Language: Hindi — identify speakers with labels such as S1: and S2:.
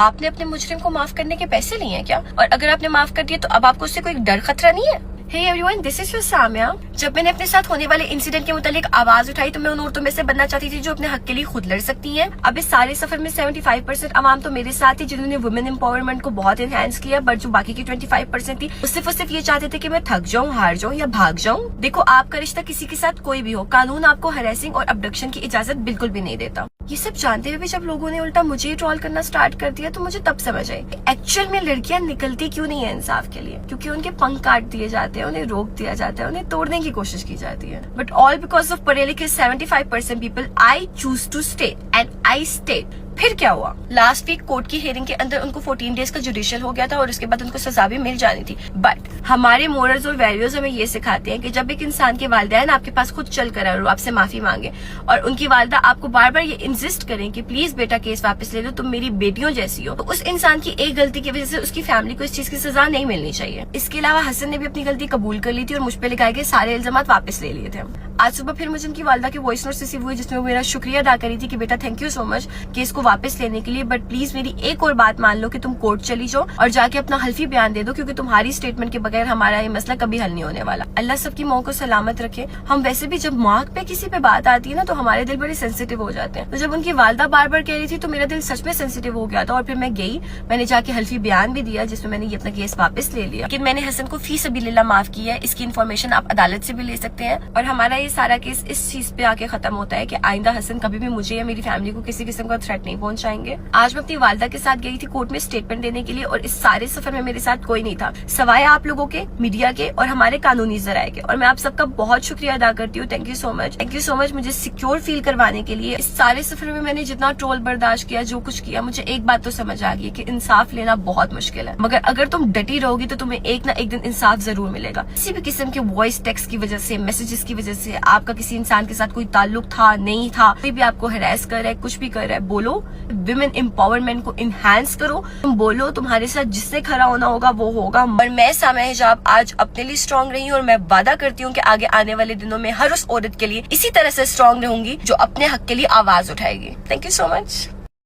S1: आपने अपने मुजरिम को माफ करने के पैसे लिए हैं क्या? और अगर आपने माफ कर दिया तो अब आपको उससे कोई डर खतरा नहीं है? Hey everyone, this is your Samya. जब मैंने अपने साथ होने वाले इंसिडेंट के मुतालिक आवाज उठाई तो मैं उन औरतों में से बनना चाहती थी जो अपने हक के लिए खुद लड़ सकती हैं। अब इस सारे सफर में 75% अवाम तो मेरे साथ थी जिन्होंने वुमेन एम्पावरमेंट को बहुत एनहांस किया, बट जो बाकी की 25% थी वो सिर्फ ये चाहते थे कि मैं थक जाऊं, हार जाऊं या भाग जाऊं। देखो, आपका रिश्ता किसी के साथ कोई भी हो, कानून आपको हरेसिंग और अबडक्शन की इजाजत बिल्कुल भी नहीं देता। ये सब जानते हुए भी जब लोगों ने उल्टा मुझे ट्रोल करना स्टार्ट कर दिया तो मुझे तब समझ आई एक्चुअल में लड़कियां निकलती क्यों नहीं है इंसाफ के लिए। क्योंकि उनके पंख काट दिए जाते हैं, उन्हें रोक दिया जाता है, उन्हें तोड़ने की कोशिश की जाती है। बट ऑल बिकॉज ऑफ पढ़े लिखे 75% people, I choose to stay and I stay. फिर क्या हुआ? लास्ट वीक कोर्ट की हियरिंग के अंदर उनको 14 डेज का जुडिशियल हो गया था और उसके बाद उनको सजा भी मिल जानी थी। बट हमारे मोरल्स और वैल्यूज हमें ये सिखाते हैं कि जब एक इंसान के वालिदैन आपके पास खुद चल कर आए और आपसे माफी मांगे और उनकी वालिदा आपको बार बार ये इंसिस्ट करें कि प्लीज बेटा केस वापस ले लो, तुम मेरी बेटियों जैसी हो, तो उस इंसान की एक गलती की वजह से उसकी फैमिली को इस चीज की सजा नहीं मिलनी चाहिए। इसके अलावा हसन ने भी अपनी गलती कबूल कर ली थी और मुझ पर लगाए गए सारे इल्जाम वापस ले लिए थे। आज सुबह फिर मुझे उनकी वालिदा की वॉइस नोट रिसीव हुई जिसमें वो मेरा शुक्रिया अदा करी थी कि बेटा thank you so much case को वापस लेने के लिए, बट प्लीज मेरी एक और बात मान लो कि तुम कोर्ट चली जाओ और जाके अपना हल्फी बयान दे दो, क्योंकि तुम्हारी स्टेटमेंट के बगैर हमारा ये मसला कभी हल नहीं होने वाला। अल्लाह सबकी माँ को सलामत रखे। हम वैसे भी जब माँ पे किसी पे बात आती है ना तो हमारे दिल बड़े सेंसिटिव हो जाते हैं। तो जब उनकी वालिदा बार बार कह रही थी तो मेरा दिल सच में सेंसिटिव हो गया था और फिर मैं गई, मैंने जाके हल्फी बयान भी दिया जिसमें मैंने ये अपना केस वापस ले लिया। लेकिन मैंने हसन को फी सबीलिल्लाह माफ किया है। इसकी इन्फॉर्मेशन आप अदालत से भी ले सकते हैं और हमारा ये सारा केस इस चीज पे आके खत्म होता है कि आइंदा हसन कभी भी मुझे या मेरी फैमिली को किसी किस्म का थ्रेट नहीं पहुंचाएंगे। आज मैं अपनी वालिदा के साथ गई थी कोर्ट में स्टेटमेंट देने के लिए और इस सारे सफर में मेरे साथ कोई नहीं था सवाए आप लोगों के, मीडिया के और हमारे कानूनी जराये के। और मैं आप सबका बहुत शुक्रिया अदा करती हूँ। Thank you so much, thank you so much मुझे सिक्योर फील करवाने के लिए। इस सारे सफर में मैंने जितना ट्रोल बर्दाश्त किया, जो कुछ किया, मुझे एक बात तो समझ आ गई कि इंसाफ लेना बहुत मुश्किल है, मगर अगर तुम डटी रहोगी तो तुम्हें एक ना एक दिन इंसाफ जरूर मिलेगा। किसी भी किस्म के वॉइस टेक्स्ट की वजह से, मैसेजेस की वजह से, आपका किसी इंसान के साथ कोई ताल्लुक था नहीं था, कोई भी आपको हरास कर रहा है, कुछ भी कर रहा है, बोलो। विमेन एम्पावरमेंट को इनहांस करो। तुम बोलो, तुम्हारे साथ जिससे खड़ा होना होगा वो होगा। और मैं साम्या हिजाब आज अपने लिए स्ट्रांग रही हूँ और मैं वादा करती हूँ कि आगे आने वाले दिनों में हर उस औरत के लिए इसी तरह से स्ट्रांग रहूंगी जो अपने हक के लिए आवाज उठाएगी। Thank you so much.